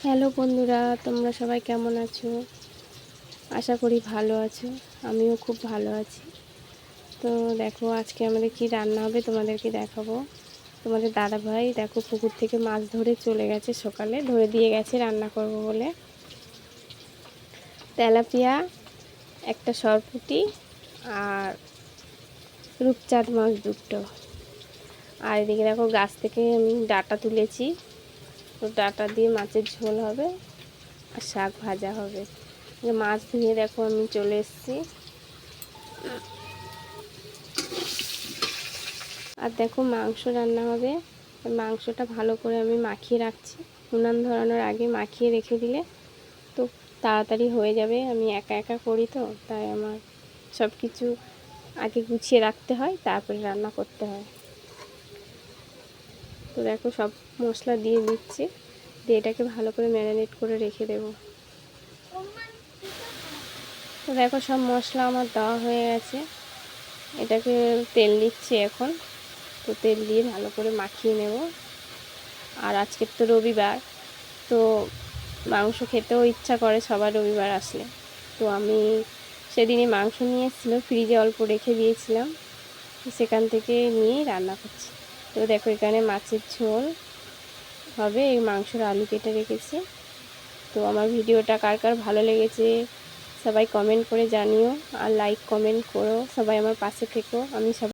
Hello বন্ধুরা, তোমরা সবাই কেমন আছো? আশা করি ভালো আছো। আমিও খুব ভালো আছি। তো দেখো আজকে আমাদের কি রান্না হবে তোমাদেরকে দেখাবো। তোমাদের দাদাভাই দেখো পুকুর থেকে মাছ ধরে চলে গেছে, সকালে ধরে দিয়ে গেছে রান্না করব বলে। তেলাপিয়া, একটা সরপুঁটি আর রূপচাঁদ মাছ দুটো। আর এদিকে দেখো গাছ থেকে আমি ডাঁটা তুলেছি, তো ডাঁটা দিয়ে মাছের ঝোল হবে আর শাক ভাজা হবে। মাছ ধুয়ে দেখো আমি চলে এসেছি। আর দেখো মাংস রান্না হবে। মাংসটা ভালো করে আমি মাখিয়ে রাখছি। উনান ধরানোর আগে মাখিয়ে রেখে দিলে তো তাড়াতাড়ি হয়ে যাবে। আমি একা একা করি তো, তাই আমার সব কিছু আগে গুছিয়ে রাখতে হয়, তারপরে রান্না করতে হয়। তো দেখো সব মশলা দিয়ে দিচ্ছি, দিয়ে এটাকে ভালো করে ম্যারিনেট করে রেখে দেব। তো দেখো সব মশলা আমার দেওয়া হয়ে গেছে। এটাকে তেল দিচ্ছি এখন। তো তেল দিয়ে ভালো করে মাখিয়ে নেব। আর আজকের তো রবিবার, তো মাংস খেতেও ইচ্ছা করে সবার রবিবার আসলে। তো আমি সেদিনই মাংস নিয়ে এসেছিলো, ফ্রিজে অল্প রেখে দিয়েছিলাম, সেখান থেকে নিয়েই রান্না করছি। তো দেখো এখানে মাছের ঝোল হবে, এই মাংসর আলু কেটে রেখেছি। তো আমার ভিডিওটা কার কার ভালো লেগেছে সবাই কমেন্ট করে জানিও, আর লাইক কমেন্ট করো, সবাই আমার পাশে থেকো। আমি সবাই